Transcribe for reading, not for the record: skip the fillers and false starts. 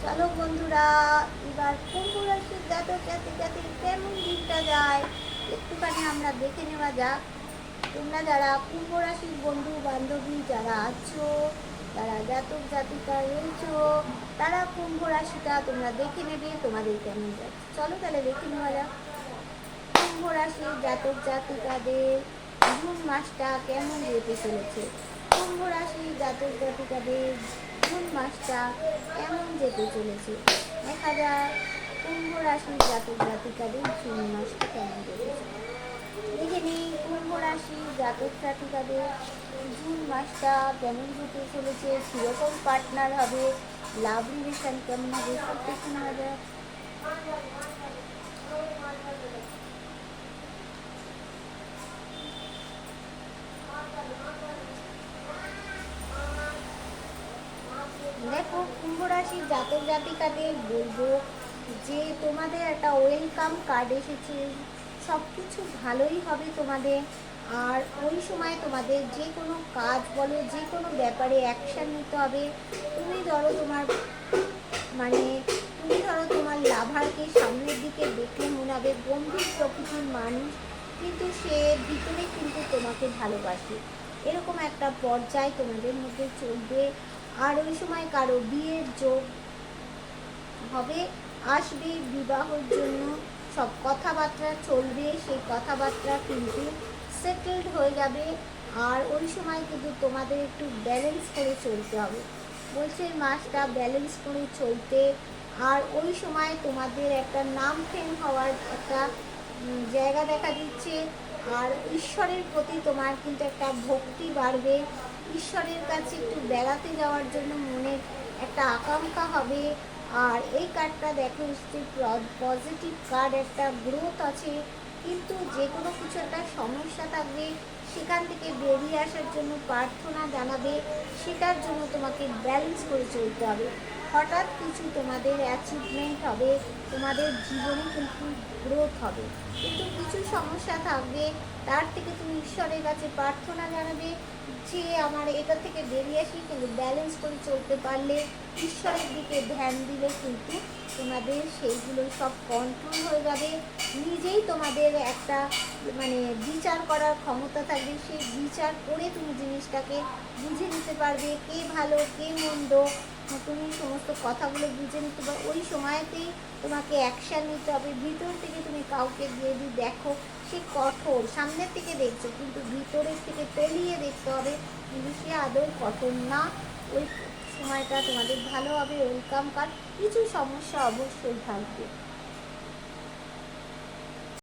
চলো বন্ধুরা, এবার কুম্ভ রাশির জাতক জাতিকাদের কেমন দিনটা যায় একটুখানি আমরা দেখে নেওয়া যাক। তোমরা যারা কুম্ভ রাশির বন্ধু বান্ধবী যারা আছো, যারা জাতক জাতিকা রয়েছো, তারা কুম্ভ রাশিটা তোমরা দেখে নেবে তোমাদের কেমন যাচ্ছে। চলো তাহলে দেখে নেওয়া যাক কুম্ভ রাশির জাতক জাতিকাদের জুন মাসটা কেমন যেতে চলেছে। কুম্ভ রাশির জাতক জাতিকাদের জুন মাসটা কেমন যেতে চলেছে দেখা যাক। কুম্ভ রাশির জাতক জাতিকাদের জুন মাসটা কেমন যেতে চলেছে দেখে নিই। কুম্ভ রাশির জাতক জাতিকাদের জুন মাসটা কেমন যেতে চলেছে, কীরকম পার্টনার হবে, লাভ রিলেশন কেমন হবে, সব দেখে নেওয়া যায়। দেখো কুম্ভ রাশির জাতক জাতিকাদের বলবো যে তোমাদের একটা ওয়েলকাম কার্ড এসেছে, সব কিছু ভালোই হবে তোমাদের। আর ওই সময় তোমাদের যে কোনো কাজ বলো, যে কোনো ব্যাপারে অ্যাকশান নিতে হবে। তুমি ধরো তোমার লাভারকে সামনের দিকে দেখলে মনে হবে গম্ভীর প্রকৃতির মানুষ, কিন্তু সে ভিতরে কিন্তু তোমাকে ভালোবাসে, এরকম একটা পর্যায় তোমাদের মধ্যে চলবে। আর ওই সময় কারো বিয়ের যোগ হবে, আসবে বিবাহের জন্য, সব কথাবার্তা চলবে, সেই কথাবার্তা কিন্তু সেটেলড হয়ে যাবে। আর ওই সময় কিন্তু তোমাদের একটু ব্যালেন্স করে চলতে হবে, বলছে মাসটা ব্যালেন্স করে চলতে। আর ওই সময় তোমাদের একটা নাম ফেম হওয়ার একটা জায়গা দেখা দিচ্ছে। আর ঈশ্বরের প্রতি তোমার কিন্তু একটা ভক্তি বাড়বে, ঈশ্বরের কাছে একটু বেড়াতে যাওয়ার জন্য মনের একটা আকাঙ্ক্ষা হবে। আর এই কার্ডটা দেখো এসছে পজিটিভ কার্ড, একটা গ্রোথ আছে, কিন্তু যে কোনো কিছু একটা সমস্যা থাকবে, সেখান থেকে বেরিয়ে আসার জন্য প্রার্থনা জানাবে, সেটার জন্য তোমাকে ব্যালেন্স করে চলতে হবে। হঠাৎ কিছু তোমাদের অ্যাচিভমেন্ট হবে, তোমাদের জীবনে কিন্তু গ্রোথ হবে, কিন্তু কিছু সমস্যা থাকবে, তার থেকে তুমি ঈশ্বরের কাছে প্রার্থনা জানাবে যে আমার এটা থেকে বেরিয়ে আসি। কিন্তু ব্যালেন্স করে চলতে পারলে, ঈশ্বরের দিকে ধ্যান দিলে কিন্তু তোমাদের সেইগুলো সব কন্ট্রোল হয়ে যাবে। নিজেই তোমাদের একটা বিচার করার ক্ষমতা থাকবে, সেই বিচার করে তুমি জিনিসটাকে বুঝে নিতে পারবে, কে ভালো কে মন্দ, তুমি সমস্ত কথাগুলো বুঝে নিতে পারো। ওই সময়তেই তোমাকে অ্যাকশান নিতে হবে। ভিতর থেকে তুমি কাউকে যদি দেখো সে কঠোর, সামনের থেকে দেখছো কিন্তু ভিতরের থেকে তলিয়ে দেখতে হবে, কিন্তু সে আদৌ কঠোর না। ওই সময়টা তোমাদের ভালো হবে, ওয়েলকাম কার্ড। কিছু সমস্যা অবশ্যই থাকবে,